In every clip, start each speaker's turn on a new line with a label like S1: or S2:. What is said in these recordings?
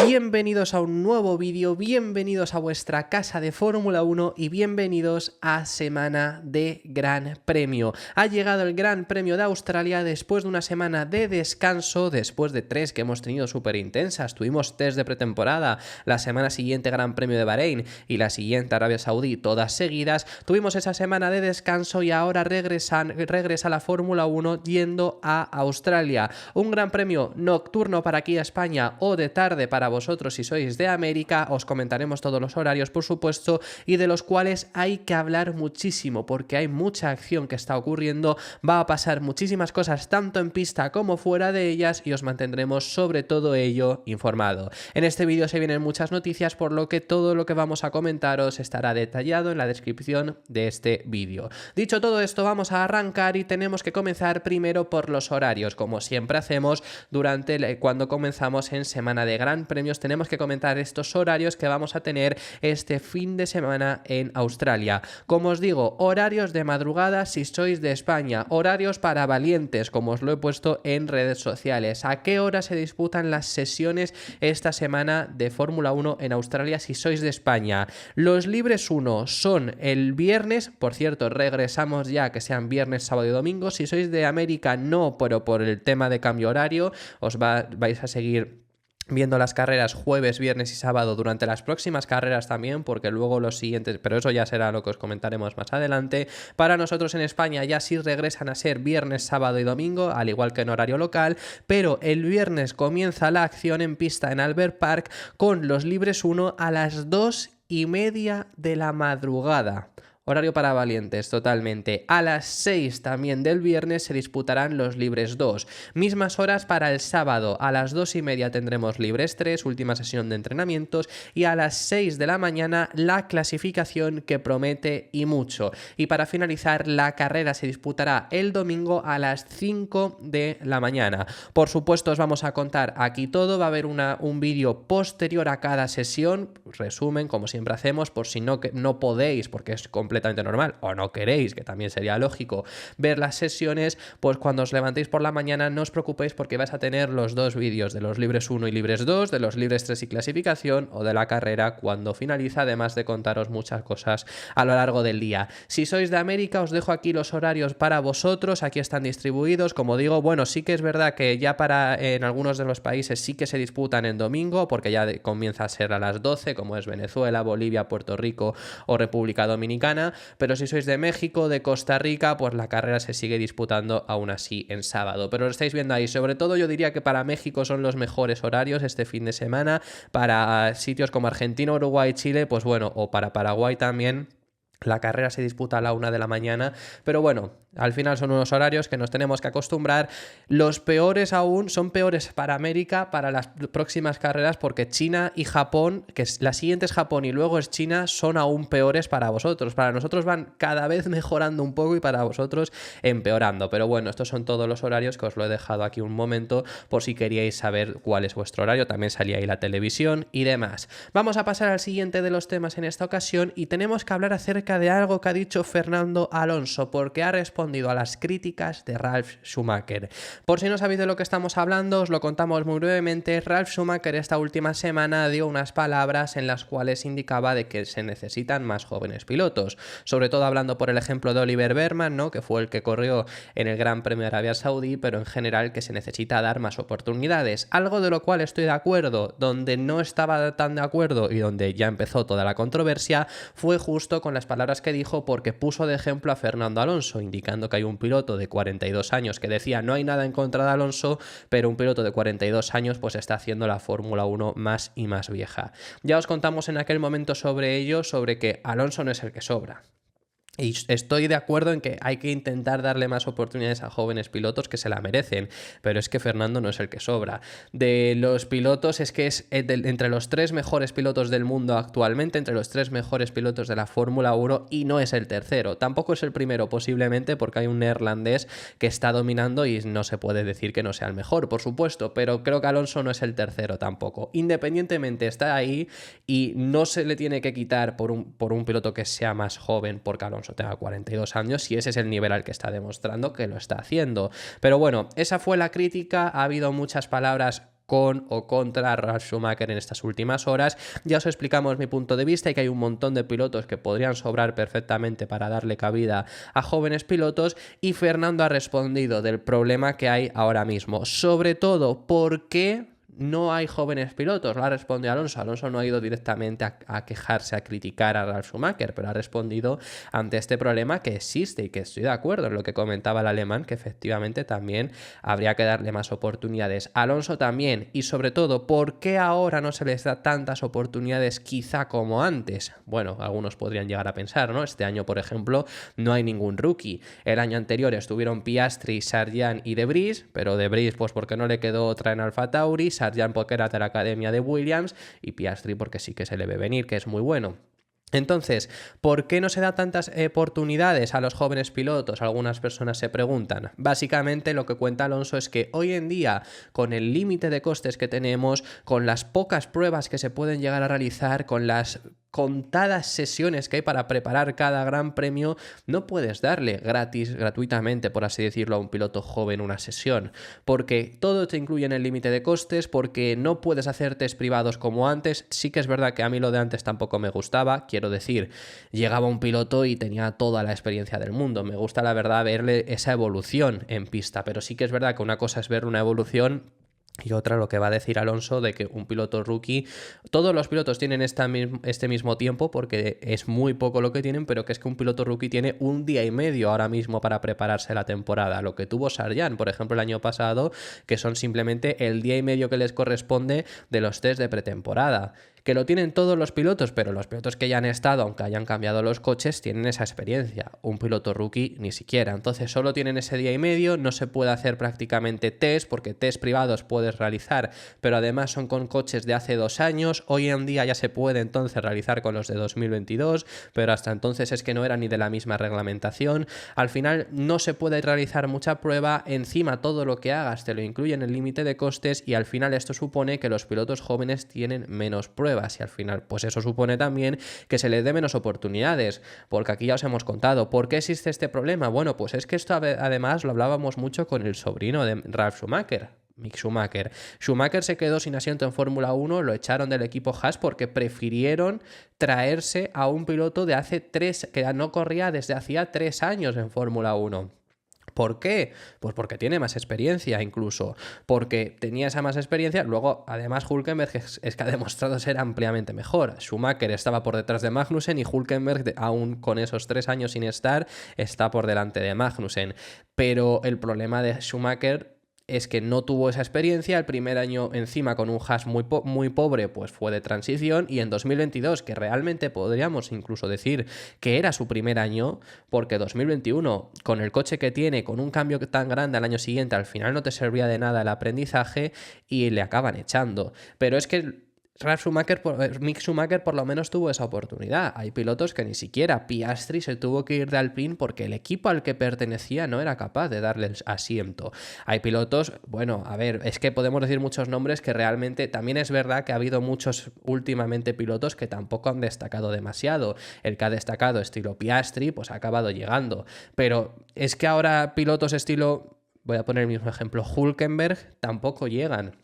S1: Bienvenidos a un nuevo vídeo, bienvenidos a vuestra casa de Fórmula 1 y bienvenidos a semana de Gran Premio. Ha llegado el Gran Premio de Australia después de una semana de descanso, después de 3 que hemos tenido súper intensas. Tuvimos 3 de pretemporada, la semana siguiente Gran Premio de Bahrein y la siguiente Arabia Saudí, todas seguidas. Tuvimos esa semana de descanso y ahora regresa la Fórmula 1 yendo a Australia. Un Gran Premio nocturno para aquí a España o de tarde para vosotros si sois de América. Os comentaremos todos los horarios, por supuesto, y de los cuales hay que hablar muchísimo porque hay mucha acción que está ocurriendo. Va a pasar muchísimas cosas tanto en pista como fuera de ellas y os mantendremos sobre todo ello informado. En este vídeo se vienen muchas noticias, por lo que todo lo que vamos a comentaros estará detallado en la descripción de este vídeo. Dicho todo esto, vamos a arrancar y tenemos que comenzar primero por los horarios, como siempre hacemos cuando comenzamos en semana de Gran Premios. Tenemos que comentar estos horarios que vamos a tener este fin de semana en Australia. Como os digo, horarios de madrugada si sois de España, horarios para valientes, como os lo he puesto en redes sociales. ¿A qué hora se disputan las sesiones esta semana de Fórmula 1 en Australia si sois de España? Los libres 1 son el viernes, por cierto, regresamos ya que sean viernes, sábado y domingo. Si sois de América no, pero por el tema de cambio horario vais a seguir viendo las carreras jueves, viernes y sábado durante las próximas carreras también, porque luego los siguientes, pero eso ya será lo que os comentaremos más adelante. Para nosotros en España ya sí regresan a ser viernes, sábado y domingo, al igual que en horario local, pero el viernes comienza la acción en pista en Albert Park con los libres 1 a las 2:30 de la madrugada. Horario para valientes, totalmente. A las 6 también del viernes se disputarán los libres 2. Mismas horas para el sábado. A las 2:30 tendremos libres 3, última sesión de entrenamientos. Y a las 6 de la mañana la clasificación, que promete y mucho. Y para finalizar, la carrera se disputará el domingo a las 5 de la mañana. Por supuesto, os vamos a contar aquí todo. Va a haber un vídeo posterior a cada sesión. Resumen, como siempre hacemos, por si no podéis, porque es completamente normal, o no queréis, que también sería lógico, ver las sesiones, pues cuando os levantéis por la mañana no os preocupéis porque vais a tener los dos vídeos de los libres 1 y libres 2, de los libres 3 y clasificación, o de la carrera cuando finaliza, además de contaros muchas cosas a lo largo del día. Si sois de América, os dejo aquí los horarios para vosotros, aquí están distribuidos. Como digo, bueno, sí que es verdad que ya en algunos de los países sí que se disputan en domingo, porque ya comienza a ser a las 12, como es Venezuela, Bolivia, Puerto Rico o República Dominicana. Pero si sois de México, de Costa Rica, pues la carrera se sigue disputando aún así en sábado. Pero lo estáis viendo ahí. Sobre todo yo diría que para México son los mejores horarios este fin de semana. Para sitios como Argentina, Uruguay, Chile, pues bueno, o para Paraguay también. La carrera se disputa a la 1 de la mañana, pero bueno, al final son unos horarios que nos tenemos que acostumbrar. Los peores aún son peores para América, para las próximas carreras, porque China y Japón, que la siguiente es Japón y luego es China, son aún peores para vosotros. Para nosotros van cada vez mejorando un poco y para vosotros empeorando. Pero bueno, estos son todos los horarios que os lo he dejado aquí un momento por si queríais saber cuál es vuestro horario. También salía ahí la televisión y demás. Vamos a pasar al siguiente de los temas en esta ocasión y tenemos que hablar acerca de algo que ha dicho Fernando Alonso, porque ha respondido a las críticas de Ralf Schumacher. Por si no sabéis de lo que estamos hablando, os lo contamos muy brevemente. Ralf Schumacher esta última semana dio unas palabras en las cuales indicaba de que se necesitan más jóvenes pilotos, sobre todo hablando por el ejemplo de Oliver Bearman, ¿no?, que fue el que corrió en el Gran Premio de Arabia Saudí, pero en general que se necesita dar más oportunidades, algo de lo cual estoy de acuerdo. Donde no estaba tan de acuerdo y donde ya empezó toda la controversia fue justo con las palabras que dijo, porque puso de ejemplo a Fernando Alonso, indicando que hay un piloto de 42 años que decía no hay nada en contra de Alonso, pero un piloto de 42 años pues está haciendo la Fórmula 1 más y más vieja. Ya os contamos en aquel momento sobre ello, sobre que Alonso no es el que sobra. Y estoy de acuerdo en que hay que intentar darle más oportunidades a jóvenes pilotos que se la merecen, pero es que Fernando no es el que sobra. De los pilotos es que es entre los 3 mejores pilotos del mundo actualmente, entre los 3 mejores pilotos de la Fórmula 1 y no es el tercero. Tampoco es el primero posiblemente porque hay un neerlandés que está dominando y no se puede decir que no sea el mejor, por supuesto, pero creo que Alonso no es el tercero tampoco. Independientemente está ahí y no se le tiene que quitar por un piloto que sea más joven porque Alonso tenga 42 años y ese es el nivel al que está demostrando que lo está haciendo. Pero bueno, esa fue la crítica. Ha habido muchas palabras con o contra Ralf Schumacher en estas últimas horas. Ya os explicamos mi punto de vista y que hay un montón de pilotos que podrían sobrar perfectamente para darle cabida a jóvenes pilotos, y Fernando ha respondido del problema que hay ahora mismo. Sobre todo, ¿por qué no hay jóvenes pilotos? Lo ha respondido Alonso. Alonso no ha ido directamente a quejarse, a criticar a Ralf Schumacher, pero ha respondido ante este problema que existe, y que estoy de acuerdo en lo que comentaba el alemán, que efectivamente también habría que darle más oportunidades. Alonso también, y sobre todo, ¿por qué ahora no se les da tantas oportunidades quizá como antes? Bueno, algunos podrían llegar a pensar, ¿no? Este año, por ejemplo, no hay ningún rookie. El año anterior estuvieron Piastri, Sargent y De Vries, pero De Vries pues porque no le quedó otra en AlphaTauri, Sargent porque era de la academia de Williams, y Piastri porque sí que se le ve venir, que es muy bueno. Entonces, ¿por qué no se da tantas oportunidades a los jóvenes pilotos? Algunas personas se preguntan. Básicamente lo que cuenta Alonso es que hoy en día, con el límite de costes que tenemos, con las pocas pruebas que se pueden llegar a realizar, con las contadas sesiones que hay para preparar cada gran premio, no puedes darle gratuitamente, por así decirlo, a un piloto joven una sesión, porque todo te incluye en el límite de costes, porque no puedes hacer test privados como antes. Sí que es verdad que a mí lo de antes tampoco me gustaba, quiero decir, llegaba un piloto y tenía toda la experiencia del mundo. Me gusta, la verdad, verle esa evolución en pista, pero sí que es verdad que una cosa es ver una evolución y otra lo que va a decir Alonso de que un piloto rookie, todos los pilotos tienen este mismo tiempo, porque es muy poco lo que tienen, pero que es que un piloto rookie tiene un día y medio ahora mismo para prepararse la temporada, lo que tuvo Sargent, por ejemplo, el año pasado, que son simplemente el día y medio que les corresponde de los test de pretemporada. Que lo tienen todos los pilotos, pero los pilotos que ya han estado, aunque hayan cambiado los coches, tienen esa experiencia. Un piloto rookie ni siquiera. Entonces solo tienen ese día y medio, no se puede hacer prácticamente test, porque test privados puedes realizar, pero además son con coches de hace 2 años. Hoy en día ya se puede entonces realizar con los de 2022, pero hasta entonces es que no era ni de la misma reglamentación. Al final no se puede realizar mucha prueba, encima todo lo que hagas te lo incluye en el límite de costes, y al final esto supone que los pilotos jóvenes tienen menos pruebas. Y al final pues eso supone también que se les dé menos oportunidades, porque aquí ya os hemos contado por qué existe este problema. Bueno, pues es que esto además lo hablábamos mucho con el sobrino de Ralf Schumacher, Mick Schumacher. Schumacher se quedó sin asiento en Fórmula 1, lo echaron del equipo Haas porque prefirieron traerse a un piloto de hace 3, que no corría desde hacía 3 años en Fórmula 1. ¿Por qué? Pues porque tiene más experiencia, incluso porque tenía esa más experiencia. Luego, además, Hülkenberg es que ha demostrado ser ampliamente mejor. Schumacher estaba por detrás de Magnussen, y Hülkenberg, aún con esos 3 años sin estar, está por delante de Magnussen. Pero el problema de Schumacher es que no tuvo esa experiencia. El primer año encima con un Haas muy pobre, pues fue de transición, y en 2022, que realmente podríamos incluso decir que era su primer año, porque 2021 con el coche que tiene, con un cambio tan grande al año siguiente, al final no te servía de nada el aprendizaje y le acaban echando. Pero es que Mick Schumacher por lo menos tuvo esa oportunidad. Hay pilotos que ni siquiera. Piastri se tuvo que ir de Alpine porque el equipo al que pertenecía no era capaz de darle el asiento. Hay pilotos, bueno, a ver, es que podemos decir muchos nombres que realmente también es verdad que ha habido muchos últimamente pilotos que tampoco han destacado demasiado. El que ha destacado estilo Piastri pues ha acabado llegando. Pero es que ahora pilotos estilo, voy a poner el mismo ejemplo, Hülkenberg, tampoco llegan,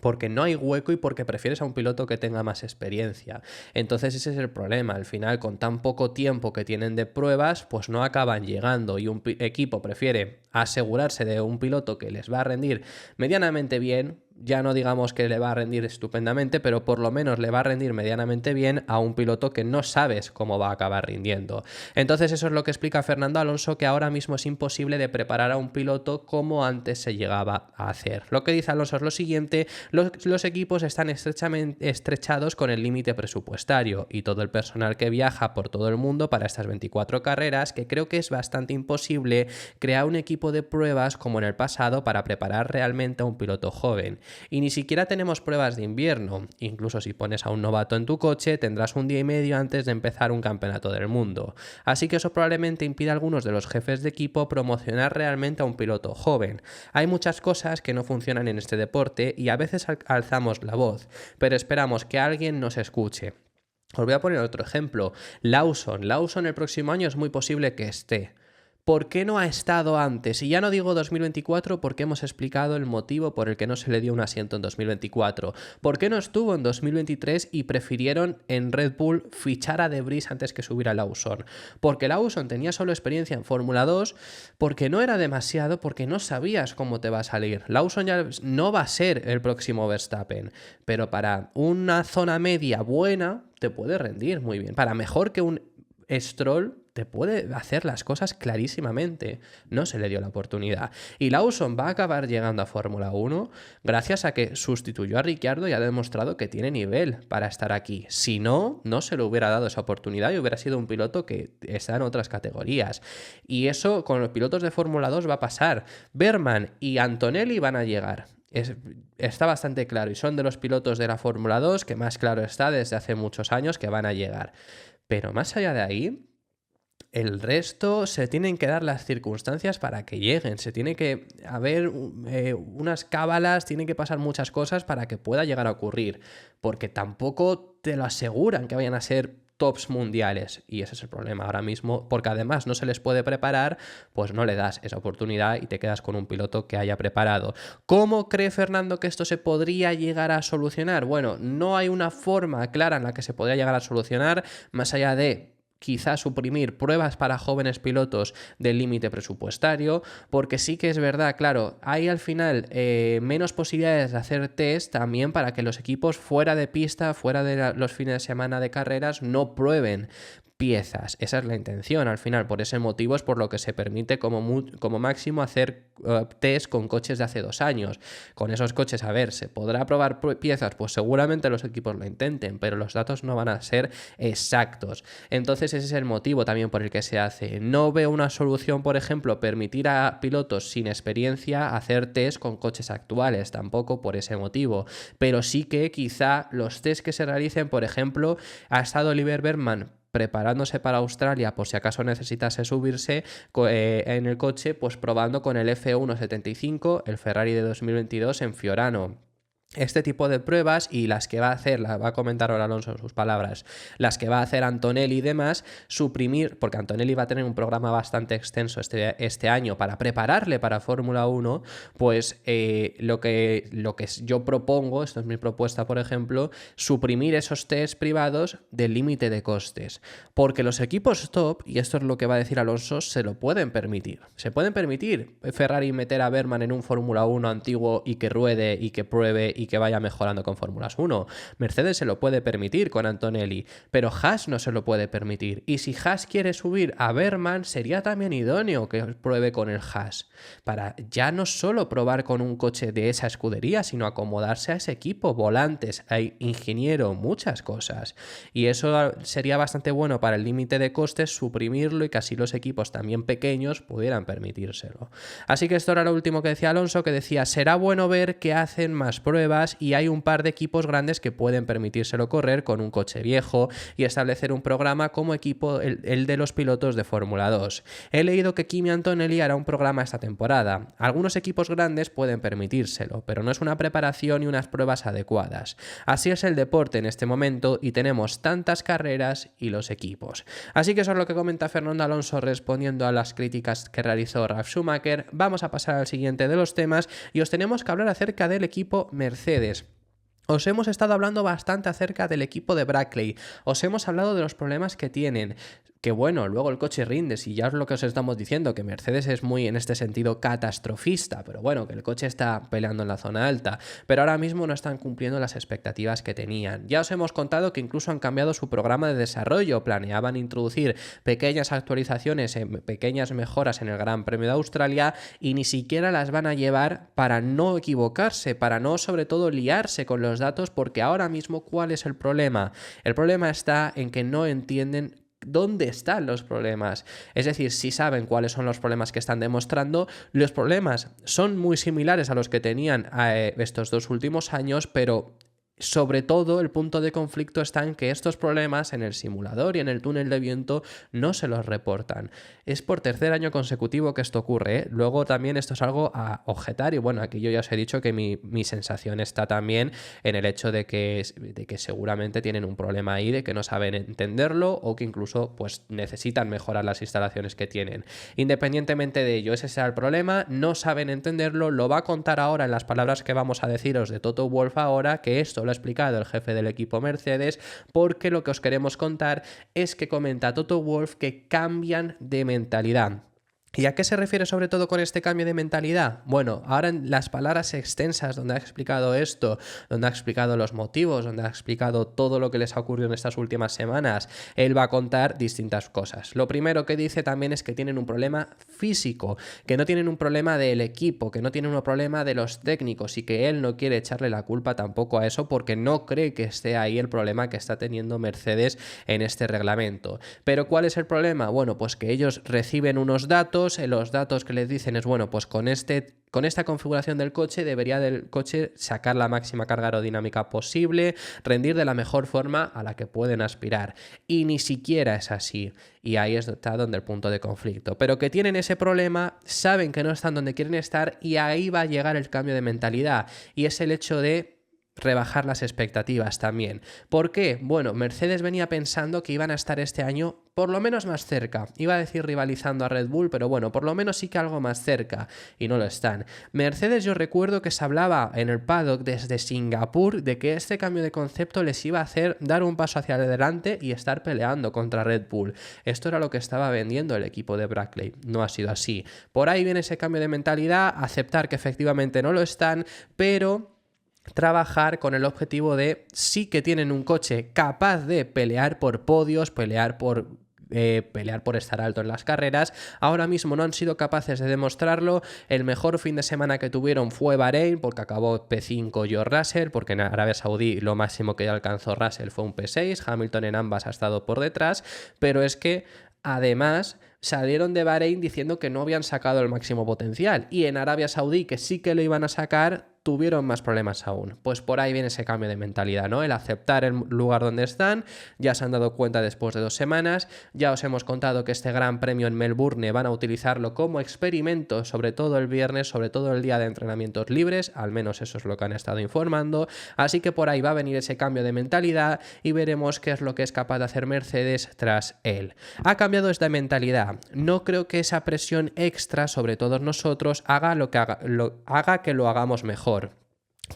S1: porque no hay hueco y porque prefieres a un piloto que tenga más experiencia. Entonces ese es el problema. Al final, con tan poco tiempo que tienen de pruebas, pues no acaban llegando, y un equipo prefiere asegurarse de un piloto que les va a rendir medianamente bien. Ya no digamos que le va a rendir estupendamente, pero por lo menos le va a rendir medianamente bien a un piloto que no sabes cómo va a acabar rindiendo. Entonces eso es lo que explica Fernando Alonso, que ahora mismo es imposible de preparar a un piloto como antes se llegaba a hacer. Lo que dice Alonso es lo siguiente: los equipos están estrechados con el límite presupuestario, y todo el personal que viaja por todo el mundo para estas 24 carreras, que creo que es bastante imposible crear un equipo de pruebas como en el pasado para preparar realmente a un piloto joven. Y ni siquiera tenemos pruebas de invierno. Incluso si pones a un novato en tu coche, tendrás un día y medio antes de empezar un campeonato del mundo. Así que eso probablemente impida a algunos de los jefes de equipo promocionar realmente a un piloto joven. Hay muchas cosas que no funcionan en este deporte y a veces alzamos la voz, pero esperamos que alguien nos escuche. Os voy a poner otro ejemplo. Lawson el próximo año es muy posible que esté. ¿Por qué no ha estado antes? Y ya no digo 2024 porque hemos explicado el motivo por el que no se le dio un asiento en 2024. ¿Por qué no estuvo en 2023 y prefirieron en Red Bull fichar a De Vries antes que subir a Lawson? Porque Lawson tenía solo experiencia en Fórmula 2, porque no era demasiado, porque no sabías cómo te va a salir. Lawson ya no va a ser el próximo Verstappen, pero para una zona media buena te puede rendir muy bien. Para mejor que un Stroll te puede hacer las cosas clarísimamente. No se le dio la oportunidad. Y Lawson va a acabar llegando a Fórmula 1 gracias a que sustituyó a Ricciardo y ha demostrado que tiene nivel para estar aquí. Si no, no se le hubiera dado esa oportunidad y hubiera sido un piloto que está en otras categorías. Y eso con los pilotos de Fórmula 2 va a pasar. Berman y Antonelli van a llegar. Está bastante claro y son de los pilotos de la Fórmula 2 que más claro está desde hace muchos años que van a llegar. Pero más allá de ahí, el resto se tienen que dar las circunstancias para que lleguen. Se tiene que haber unas cábalas, tienen que pasar muchas cosas para que pueda llegar a ocurrir. Porque tampoco te lo aseguran que vayan a ser tops mundiales. Y ese es el problema ahora mismo. Porque además no se les puede preparar, pues no le das esa oportunidad y te quedas con un piloto que haya preparado. ¿Cómo cree Fernando que esto se podría llegar a solucionar? Bueno, no hay una forma clara en la que se podría llegar a solucionar, más allá de quizás suprimir pruebas para jóvenes pilotos del límite presupuestario, porque sí que es verdad, claro, hay al final menos posibilidades de hacer test también para que los equipos fuera de pista, fuera de los fines de semana de carreras, no prueben piezas. Esa es la intención al final, por ese motivo es por lo que se permite como máximo hacer test con coches de hace 2 años. Con esos coches, a ver, ¿se podrá probar piezas? Pues seguramente los equipos lo intenten, pero los datos no van a ser exactos. Entonces ese es el motivo también por el que se hace. No veo una solución, por ejemplo, permitir a pilotos sin experiencia hacer test con coches actuales, tampoco por ese motivo, pero sí que quizá los test que se realicen, por ejemplo, ha estado Oliver Bergman preparándose para Australia por si acaso necesitase subirse en el coche, pues probando con el F1.75, el Ferrari de 2022 en Fiorano. Este tipo de pruebas y las que va a hacer, la va a comentar ahora Alonso en sus palabras, las que va a hacer Antonelli y demás, suprimir, porque Antonelli va a tener un programa bastante extenso este año para prepararle para Fórmula 1, pues lo que yo propongo, esto es mi propuesta por ejemplo, suprimir esos test privados del límite de costes, porque los equipos top, y esto es lo que va a decir Alonso, se lo pueden permitir. Se pueden permitir Ferrari meter a Berman en un Fórmula 1 antiguo y que ruede y que pruebe y que vaya mejorando con Fórmulas 1. Mercedes se lo puede permitir con Antonelli, pero Haas no se lo puede permitir. Y si Haas quiere subir a Berman, sería también idóneo que pruebe con el Haas, para ya no solo probar con un coche de esa escudería, sino acomodarse a ese equipo, volantes, ingeniero, muchas cosas. Y eso sería bastante bueno para el límite de costes, suprimirlo y que así los equipos también pequeños pudieran permitírselo. Así que esto era lo último que decía Alonso, que decía, será bueno ver que hacen más pruebas y hay un par de equipos grandes que pueden permitírselo correr con un coche viejo y establecer un programa como equipo, el de los pilotos de Fórmula 2. He leído que Kimi Antonelli hará un programa esta temporada. Algunos equipos grandes pueden permitírselo, pero no es una preparación y unas pruebas adecuadas. Así es el deporte en este momento y tenemos tantas carreras y los equipos. Así que eso es lo que comenta Fernando Alonso respondiendo a las críticas que realizó Ralf Schumacher. Vamos a pasar al siguiente de los temas y os tenemos que hablar acerca del equipo Mercedes. Os hemos estado hablando bastante acerca del equipo de Brackley, os hemos hablado de los problemas que tienen, que bueno, luego el coche rinde, si ya es lo que os estamos diciendo, que Mercedes es muy en este sentido catastrofista, pero bueno, que el coche está peleando en la zona alta, pero ahora mismo no están cumpliendo las expectativas que tenían. Ya os hemos contado que incluso han cambiado su programa de desarrollo, planeaban introducir pequeñas actualizaciones, pequeñas mejoras en el Gran Premio de Australia y ni siquiera las van a llevar para no equivocarse, para no sobre todo liarse con los datos, porque ahora mismo ¿cuál es el problema? El problema está en que no entienden dónde están los problemas. Es decir, si saben cuáles son los problemas que están demostrando, los problemas son muy similares a los que tenían estos 2 últimos años, pero Sobre todo, el punto de conflicto está en que estos problemas en el simulador y en el túnel de viento no se los reportan. Es por tercer año consecutivo que esto ocurre, ¿eh? Luego también esto es algo a objetar y bueno, aquí yo ya os he dicho que mi sensación está también en el hecho de que seguramente tienen un problema ahí, de que no saben entenderlo o que incluso pues necesitan mejorar las instalaciones que tienen. Independientemente de ello, ese sea el problema, no saben entenderlo, lo va a contar ahora en las palabras que vamos a deciros de Toto Wolff ahora, que esto lo ha explicado el jefe del equipo Mercedes, porque lo que os queremos contar es que comenta Toto Wolff que cambian de mentalidad. ¿Y a qué se refiere sobre todo con este cambio de mentalidad? Bueno, ahora en las palabras extensas donde ha explicado esto, donde ha explicado los motivos, donde ha explicado todo lo que les ha ocurrido en estas últimas semanas, él va a contar distintas cosas. Lo primero que dice también es que tienen un problema físico, que no tienen un problema del equipo, que no tienen un problema de los técnicos y que él no quiere echarle la culpa tampoco a eso porque no cree que esté ahí el problema que está teniendo Mercedes en este reglamento. Pero ¿cuál es el problema? Bueno, pues que ellos reciben unos datos, los datos que les dicen es, bueno, pues con esta configuración del coche debería del coche sacar la máxima carga aerodinámica posible, rendir de la mejor forma a la que pueden aspirar. Y ni siquiera es así. Y ahí está donde el punto de conflicto. Pero que tienen ese problema, saben que no están donde quieren estar y ahí va a llegar el cambio de mentalidad. Y es el hecho de rebajar las expectativas también. ¿Por qué? Bueno, Mercedes venía pensando que iban a estar este año por lo menos más cerca. Iba a decir rivalizando a Red Bull, pero bueno, por lo menos sí que algo más cerca. Y no lo están. Mercedes, yo recuerdo que se hablaba en el paddock desde Singapur de que este cambio de concepto les iba a hacer dar un paso hacia adelante y estar peleando contra Red Bull. Esto era lo que estaba vendiendo el equipo de Brackley. No ha sido así. Por ahí viene ese cambio de mentalidad, aceptar que efectivamente no lo están, pero trabajar con el objetivo de sí que tienen un coche capaz de pelear por podios, pelear por estar alto en las carreras. Ahora mismo no han sido capaces de demostrarlo. El mejor fin de semana que tuvieron fue Bahrein, porque acabó P5 George Russell, porque en Arabia Saudí lo máximo que alcanzó Russell fue un P6, Hamilton en ambas ha estado por detrás, pero es que además salieron de Bahrein diciendo que no habían sacado el máximo potencial y en Arabia Saudí, que sí que lo iban a sacar, tuvieron más problemas aún. Pues por ahí viene ese cambio de mentalidad, ¿no? El aceptar el lugar donde están, ya se han dado cuenta después de 2 semanas, ya os hemos contado que este Gran Premio en Melbourne van a utilizarlo como experimento, sobre todo el viernes, sobre todo el día de entrenamientos libres, al menos eso es lo que han estado informando, así que por ahí va a venir ese cambio de mentalidad y veremos qué es lo que es capaz de hacer Mercedes tras él. Ha cambiado esta mentalidad. No creo que esa presión extra sobre todos nosotros haga que lo hagamos mejor.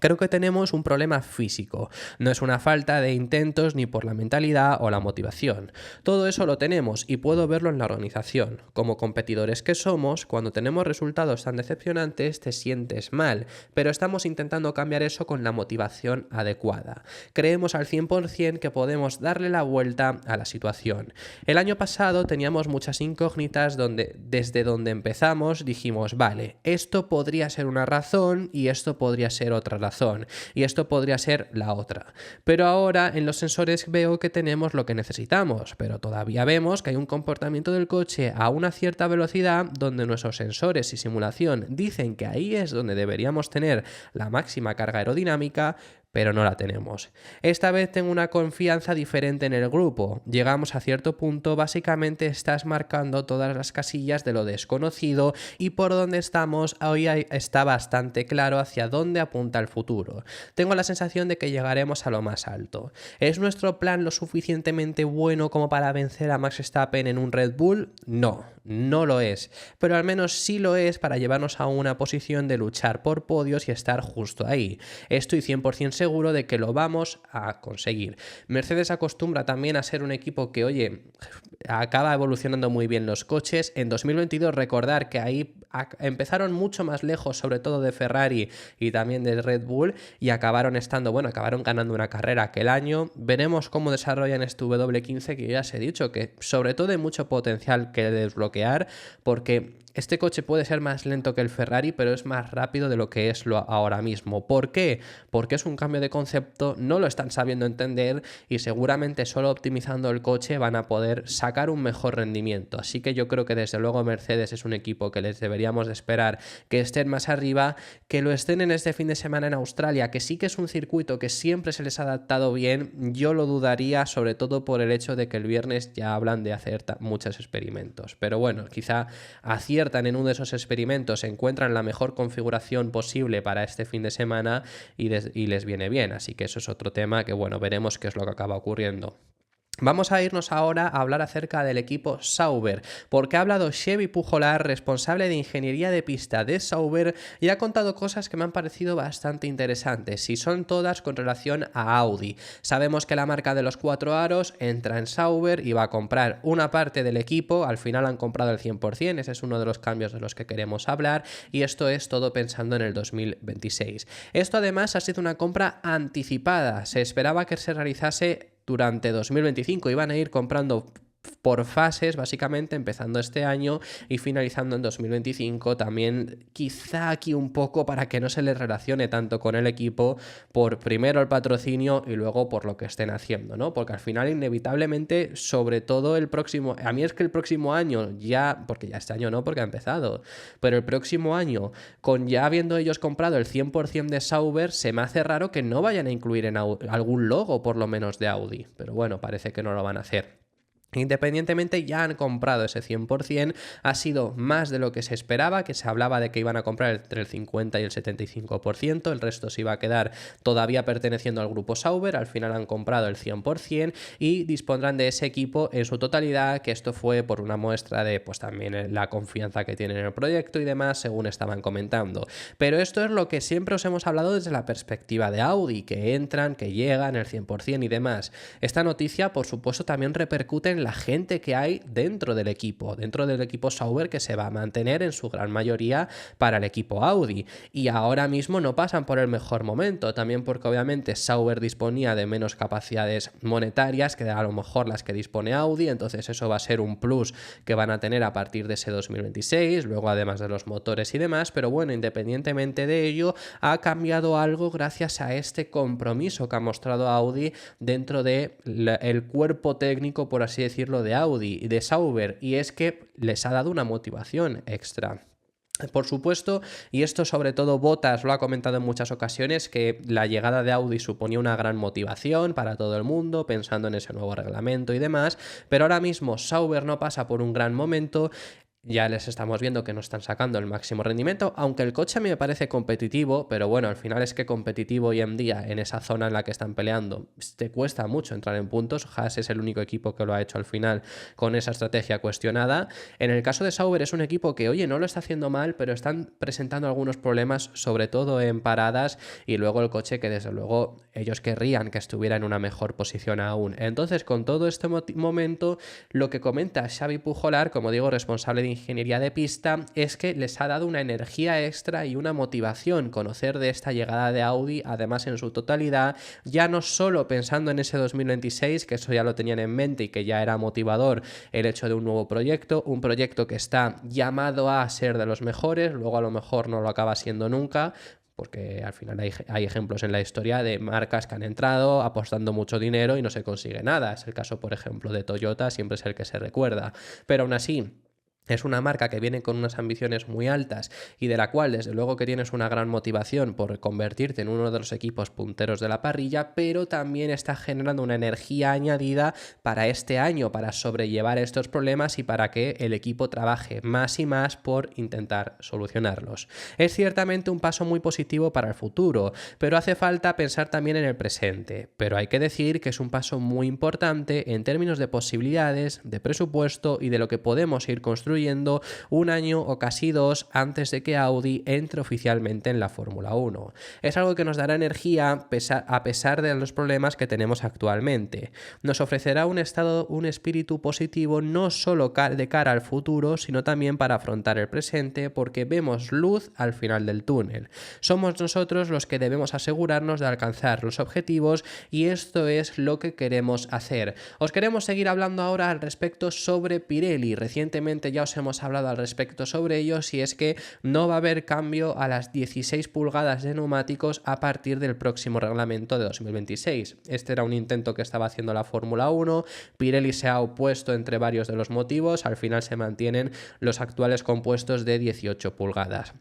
S1: Creo que tenemos un problema físico, no es una falta de intentos ni por la mentalidad o la motivación. Todo eso lo tenemos y puedo verlo en la organización. Como competidores que somos, cuando tenemos resultados tan decepcionantes te sientes mal, pero estamos intentando cambiar eso con la motivación adecuada. Creemos al 100% que podemos darle la vuelta a la situación. El año pasado teníamos muchas incógnitas desde donde empezamos dijimos, vale, esto podría ser una razón y esto podría ser otra razón y esto podría ser la otra, pero ahora en los sensores veo que tenemos lo que necesitamos, pero todavía vemos que hay un comportamiento del coche a una cierta velocidad donde nuestros sensores y simulación dicen que ahí es donde deberíamos tener la máxima carga aerodinámica, pero no la tenemos. Esta vez tengo una confianza diferente en el grupo. Llegamos a cierto punto, básicamente estás marcando todas las casillas de lo desconocido y por donde estamos hoy está bastante claro hacia dónde apunta el futuro. Tengo la sensación de que llegaremos a lo más alto. ¿Es nuestro plan lo suficientemente bueno como para vencer a Max Verstappen en un Red Bull? No, no lo es, pero al menos sí lo es para llevarnos a una posición de luchar por podios y estar justo ahí. Estoy 100% seguro de que lo vamos a conseguir. Mercedes acostumbra también a ser un equipo que, oye, acaba evolucionando muy bien los coches. En 2022 recordar que ahí empezaron mucho más lejos, sobre todo de Ferrari y también de Red Bull, y acabaron ganando una carrera aquel año. Veremos cómo desarrollan este W15, que ya os he dicho que sobre todo hay mucho potencial que desbloquear, porque este coche puede ser más lento que el Ferrari, pero es más rápido de lo que es ahora mismo. ¿Por qué? Porque es un cambio de concepto, no lo están sabiendo entender y seguramente solo optimizando el coche van a poder sacar un mejor rendimiento. Así que yo creo que desde luego Mercedes es un equipo que les deberíamos de esperar que estén más arriba, que lo estén en este fin de semana en Australia, que sí que es un circuito que siempre se les ha adaptado bien. Yo lo dudaría, sobre todo por el hecho de que el viernes ya hablan de hacer muchos experimentos. Pero bueno, quizá aciertan en uno de esos experimentos, encuentran la mejor configuración posible para este fin de semana y les viene bien. Así que eso es otro tema que, bueno, veremos qué es lo que acaba ocurriendo. Vamos a irnos ahora a hablar acerca del equipo Sauber, porque ha hablado Xevi Pujolar, responsable de ingeniería de pista de Sauber, y ha contado cosas que me han parecido bastante interesantes, y son todas con relación a Audi. Sabemos que la marca de los 4 aros entra en Sauber y va a comprar una parte del equipo, al final han comprado el 100%, ese es uno de los cambios de los que queremos hablar, y esto es todo pensando en el 2026. Esto además ha sido una compra anticipada, se esperaba que se realizase durante 2025, iban a ir comprando por fases, básicamente empezando este año y finalizando en 2025, también quizá aquí un poco para que no se les relacione tanto con el equipo, por primero el patrocinio y luego por lo que estén haciendo, ¿no? Porque al final inevitablemente, sobre todo el próximo, a mí es que el próximo año ya, porque ya este año no, porque ha empezado, pero el próximo año, con ya habiendo ellos comprado el 100% de Sauber, se me hace raro que no vayan a incluir en algún logo por lo menos de Audi, pero bueno, parece que no lo van a hacer. Independientemente, ya han comprado ese 100%, ha sido más de lo que se esperaba, que se hablaba de que iban a comprar entre el 50 y el 75%, el resto se iba a quedar todavía perteneciendo al grupo Sauber, al final han comprado el 100% y dispondrán de ese equipo en su totalidad, que esto fue por una muestra de pues también la confianza que tienen en el proyecto y demás, según estaban comentando. Pero esto es lo que siempre os hemos hablado desde la perspectiva de Audi, que entran, que llegan el 100% y demás. Esta noticia, por supuesto, también repercute en la gente que hay dentro del equipo Sauber, que se va a mantener en su gran mayoría para el equipo Audi, y ahora mismo no pasan por el mejor momento, también porque obviamente Sauber disponía de menos capacidades monetarias que a lo mejor las que dispone Audi, entonces eso va a ser un plus que van a tener a partir de ese 2026, luego además de los motores y demás, pero bueno, independientemente de ello, ha cambiado algo gracias a este compromiso que ha mostrado Audi dentro del cuerpo técnico, por así decirlo, de Audi y de Sauber, y es que les ha dado una motivación extra. Por supuesto, y esto sobre todo Bottas lo ha comentado en muchas ocasiones, que la llegada de Audi suponía una gran motivación para todo el mundo, pensando en ese nuevo reglamento y demás, pero ahora mismo Sauber no pasa por un gran momento. Ya les estamos viendo que no están sacando el máximo rendimiento, aunque el coche a mí me parece competitivo, pero bueno, al final es que competitivo hoy en día en esa zona en la que están peleando te cuesta mucho entrar en puntos. Haas es el único equipo que lo ha hecho al final con esa estrategia cuestionada. En el caso de Sauber es un equipo que, oye, no lo está haciendo mal, pero están presentando algunos problemas, sobre todo en paradas, y luego el coche que desde luego ellos querrían que estuviera en una mejor posición aún. Entonces, con todo este momento, lo que comenta Xavi Pujolar, como digo, responsable de ingeniería de pista, es que les ha dado una energía extra y una motivación conocer de esta llegada de Audi, además en su totalidad, ya no solo pensando en ese 2026, que eso ya lo tenían en mente y que ya era motivador el hecho de un nuevo proyecto, un proyecto que está llamado a ser de los mejores, luego a lo mejor no lo acaba siendo nunca, porque al final hay ejemplos en la historia de marcas que han entrado apostando mucho dinero y no se consigue nada. Es el caso, por ejemplo, de Toyota, siempre es el que se recuerda, pero aún así es una marca que viene con unas ambiciones muy altas y de la cual desde luego que tienes una gran motivación por convertirte en uno de los equipos punteros de la parrilla, pero también está generando una energía añadida para este año, para sobrellevar estos problemas y para que el equipo trabaje más y más por intentar solucionarlos. Es ciertamente un paso muy positivo para el futuro, pero hace falta pensar también en el presente. Pero hay que decir que es un paso muy importante en términos de posibilidades, de presupuesto y de lo que podemos ir construyendo un año o casi 2 antes de que Audi entre oficialmente en la Fórmula 1. Es algo que nos dará energía a pesar de los problemas que tenemos actualmente. Nos ofrecerá un espíritu positivo no solo de cara al futuro, sino también para afrontar el presente, porque vemos luz al final del túnel. Somos nosotros los que debemos asegurarnos de alcanzar los objetivos y esto es lo que queremos hacer. Os queremos seguir hablando ahora al respecto sobre Pirelli. Recientemente ya os os hemos hablado al respecto sobre ellos, y es que no va a haber cambio a las 16 pulgadas de neumáticos a partir del próximo reglamento de 2026. Este era un intento que estaba haciendo la Fórmula 1, Pirelli se ha opuesto entre varios de los motivos, al final se mantienen los actuales compuestos de 18 pulgadas.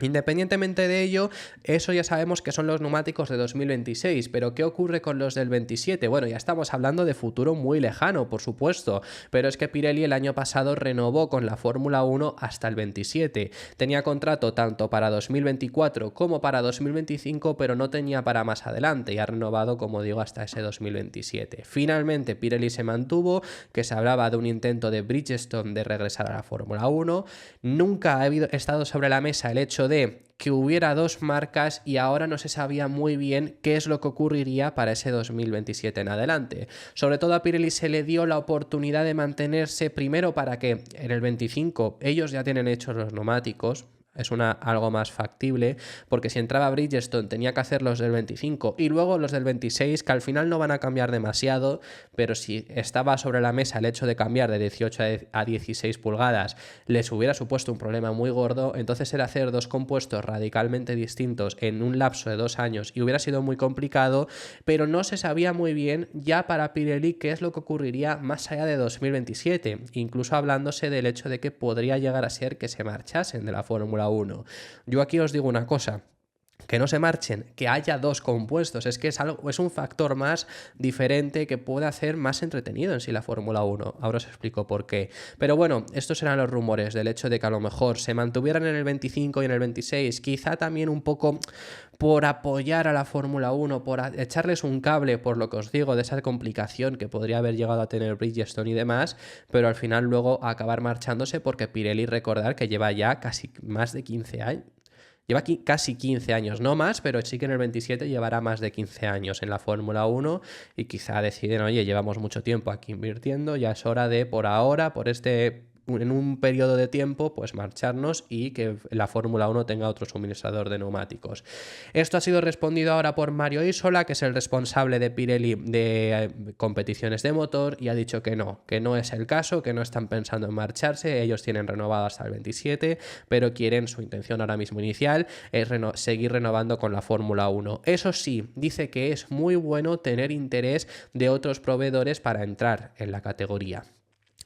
S1: Independientemente de ello, eso ya sabemos que son los neumáticos de 2026, pero ¿qué ocurre con los del 27? Bueno, ya estamos hablando de futuro muy lejano, por supuesto, pero es que Pirelli el año pasado renovó con la Fórmula 1 hasta el 27. Tenía contrato tanto para 2024 como para 2025, pero no tenía para más adelante y ha renovado, como digo, hasta ese 2027. Finalmente, Pirelli se mantuvo, que se hablaba de un intento de Bridgestone de regresar a la Fórmula 1. Nunca ha estado sobre la mesa el hecho de que hubiera dos marcas y ahora no se sabía muy bien qué es lo que ocurriría para ese 2027 en adelante. Sobre todo a Pirelli se le dio la oportunidad de mantenerse primero para que en el 25 ellos ya tienen hechos los neumáticos. Es algo más factible, porque si entraba Bridgestone tenía que hacer los del 25 y luego los del 26, que al final no van a cambiar demasiado, pero si estaba sobre la mesa el hecho de cambiar de 18 a 16 pulgadas les hubiera supuesto un problema muy gordo. Entonces era hacer dos compuestos radicalmente distintos en un lapso de 2 años y hubiera sido muy complicado, pero no se sabía muy bien ya para Pirelli qué es lo que ocurriría más allá de 2027, incluso hablándose del hecho de que podría llegar a ser que se marchasen de la Fórmula 1. Yo aquí os digo una cosa: que no se marchen, que haya dos compuestos, es que es un factor más diferente que puede hacer más entretenido en sí la Fórmula 1. Ahora os explico por qué. Pero bueno, estos eran los rumores del hecho de que a lo mejor se mantuvieran en el 25 y en el 26, quizá también un poco por apoyar a la Fórmula 1, por echarles un cable, por lo que os digo, de esa complicación que podría haber llegado a tener Bridgestone y demás, pero al final luego acabar marchándose, porque Pirelli, recordar que lleva ya casi más de 15 años. Lleva aquí casi 15 años, no más, pero sí que en el 27 llevará más de 15 años en la Fórmula 1 y quizá deciden, oye, llevamos mucho tiempo aquí invirtiendo, ya es hora de, por ahora, en un periodo de tiempo, pues marcharnos y que la Fórmula 1 tenga otro suministrador de neumáticos. Esto ha sido respondido ahora por Mario Isola, que es el responsable de Pirelli de competiciones de motor, y ha dicho que no es el caso, que no están pensando en marcharse, ellos tienen renovado hasta el 27, pero su intención ahora mismo inicial es seguir renovando con la Fórmula 1. Eso sí, dice que es muy bueno tener interés de otros proveedores para entrar en la categoría.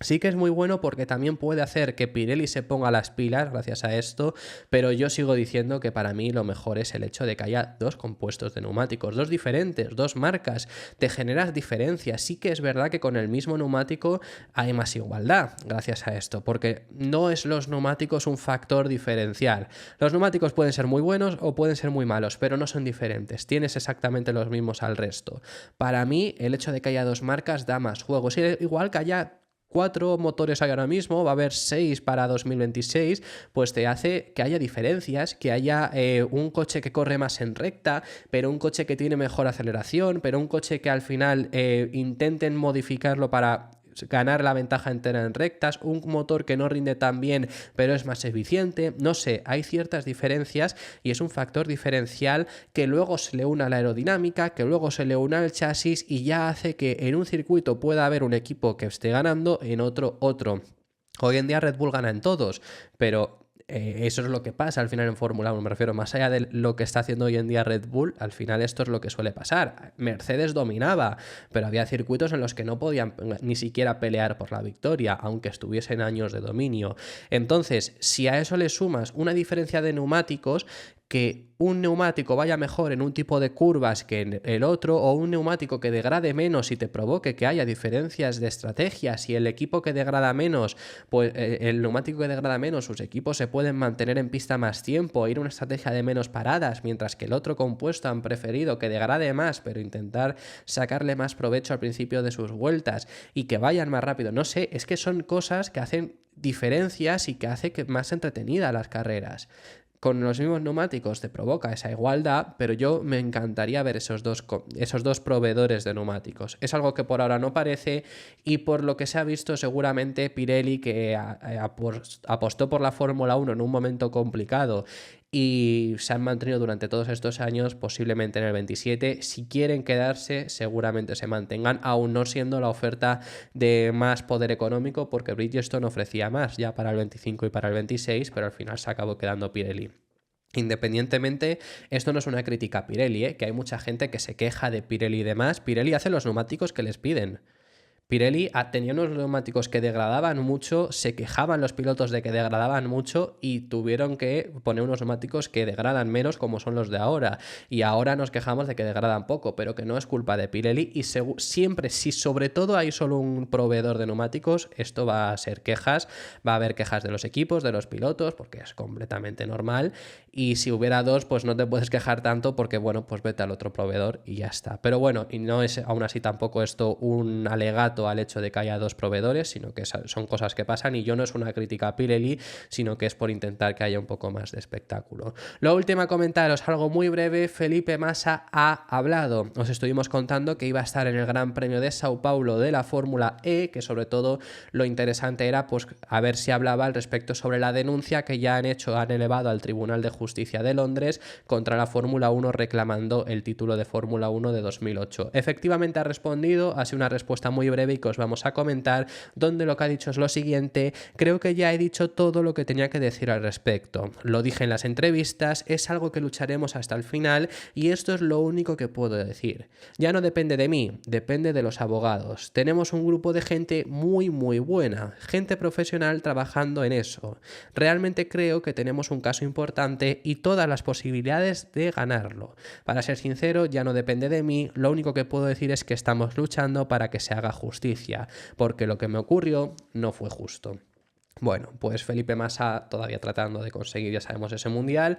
S1: Sí que es muy bueno porque también puede hacer que Pirelli se ponga las pilas gracias a esto, pero yo sigo diciendo que para mí lo mejor es el hecho de que haya dos compuestos de neumáticos, dos diferentes, dos marcas, te generas diferencias. Sí que es verdad que con el mismo neumático hay más igualdad gracias a esto, porque no es los neumáticos un factor diferencial. Los neumáticos pueden ser muy buenos o pueden ser muy malos, pero no son diferentes, tienes exactamente los mismos al resto. Para mí el hecho de que haya dos marcas da más juego, sí, igual que haya 4 motores hay ahora mismo, va a haber 6 para 2026, pues te hace que haya diferencias, que haya un coche que corre más en recta, pero un coche que tiene mejor aceleración, pero un coche que al final intenten modificarlo para ganar la ventaja entera en rectas, un motor que no rinde tan bien pero es más eficiente, no sé, hay ciertas diferencias y es un factor diferencial que luego se le une a la aerodinámica, que luego se le une al chasis y ya hace que en un circuito pueda haber un equipo que esté ganando, en otro. Hoy en día Red Bull gana en todos, pero eso es lo que pasa al final en Fórmula 1, me refiero, más allá de lo que está haciendo hoy en día Red Bull, al final esto es lo que suele pasar. Mercedes dominaba, pero había circuitos en los que no podían ni siquiera pelear por la victoria, aunque estuviesen años de dominio. Entonces, si a eso le sumas una diferencia de neumáticos, que un neumático vaya mejor en un tipo de curvas que en el otro, o un neumático que degrade menos y te provoque que haya diferencias de estrategias, y el equipo que degrada menos, pues el neumático que degrada menos, sus equipos se pueden mantener en pista más tiempo, ir a una estrategia de menos paradas, mientras que el otro compuesto han preferido que degrade más, pero intentar sacarle más provecho al principio de sus vueltas y que vayan más rápido. No sé, es que son cosas que hacen diferencias y que hace que más entretenidas las carreras. Con los mismos neumáticos te provoca esa igualdad, pero yo me encantaría ver esos dos proveedores de neumáticos. Es algo que por ahora no parece, y por lo que se ha visto seguramente Pirelli, que apostó por la Fórmula 1 en un momento complicado y se han mantenido durante todos estos años, posiblemente en el 27. Si quieren quedarse, seguramente se mantengan, aún no siendo la oferta de más poder económico, porque Bridgestone ofrecía más ya para el 25 y para el 26, pero al final se acabó quedando Pirelli. Independientemente, esto no es una crítica a Pirelli, que hay mucha gente que se queja de Pirelli y demás. Pirelli hace los neumáticos que les piden. Pirelli tenía unos neumáticos que degradaban mucho, se quejaban los pilotos de que degradaban mucho y tuvieron que poner unos neumáticos que degradan menos, como son los de ahora. Y ahora nos quejamos de que degradan poco, pero que no es culpa de Pirelli. Y siempre, si sobre todo hay solo un proveedor de neumáticos, esto va a ser quejas, va a haber quejas de los equipos, de los pilotos, porque es completamente normal. Y si hubiera dos, pues no te puedes quejar tanto porque, bueno, pues vete al otro proveedor y ya está. Pero bueno, y no es aún así tampoco esto un alegato al hecho de que haya dos proveedores, sino que son cosas que pasan y yo no es una crítica a Pirelli, sino que es por intentar que haya un poco más de espectáculo. Lo último a comentaros, algo muy breve, Felipe Massa ha hablado. Os estuvimos contando que iba a estar en el Gran Premio de Sao Paulo de la Fórmula E, que sobre todo lo interesante era pues a ver si hablaba al respecto sobre la denuncia que ya han elevado al Tribunal de Justicia de Londres contra la Fórmula 1 reclamando el título de Fórmula 1 de 2008. Efectivamente ha respondido, ha sido una respuesta muy breve y que os vamos a comentar, donde lo que ha dicho es lo siguiente: creo que ya he dicho todo lo que tenía que decir al respecto. Lo dije en las entrevistas, es algo que lucharemos hasta el final y esto es lo único que puedo decir. Ya no depende de mí, depende de los abogados. Tenemos un grupo de gente muy buena, gente profesional trabajando en eso. Realmente creo que tenemos un caso importante y todas las posibilidades de ganarlo. Para ser sincero, ya no depende de mí, lo único que puedo decir es que estamos luchando para que se haga justicia, porque lo que me ocurrió no fue justo. Bueno, pues Felipe Massa todavía tratando de conseguir, ya sabemos, ese mundial.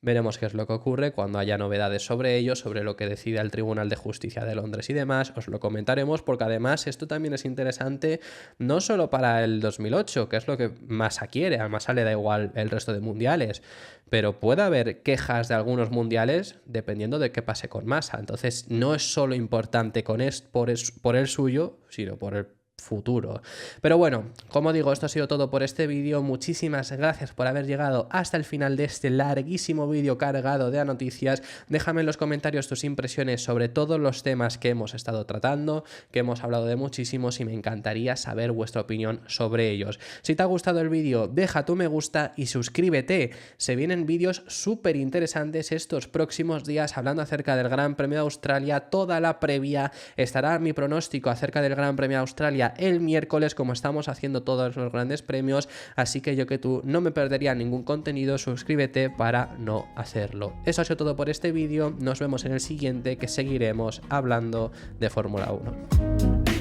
S1: Veremos qué es lo que ocurre cuando haya novedades sobre ello, sobre lo que decida el Tribunal de Justicia de Londres y demás. Os lo comentaremos porque además esto también es interesante no solo para el 2008, que es lo que Massa quiere, a Massa le da igual el resto de mundiales, pero puede haber quejas de algunos mundiales dependiendo de qué pase con Massa. Entonces no es solo importante por el suyo, sino por el futuro. Pero bueno, como digo, esto ha sido todo por este vídeo. Muchísimas gracias por haber llegado hasta el final de este larguísimo vídeo cargado de noticias. Déjame en los comentarios tus impresiones sobre todos los temas que hemos estado tratando, que hemos hablado de muchísimos y me encantaría saber vuestra opinión sobre ellos. Si te ha gustado el vídeo, deja tu me gusta y suscríbete. Se vienen vídeos súper interesantes estos próximos días hablando acerca del Gran Premio de Australia, toda la previa, estará mi pronóstico acerca del Gran Premio de Australia el miércoles, como estamos haciendo todos los grandes premios, así que yo que tú no me perdería ningún contenido. Suscríbete para no hacerlo. Eso ha sido todo por este vídeo, nos vemos en el siguiente, que seguiremos hablando de Fórmula 1.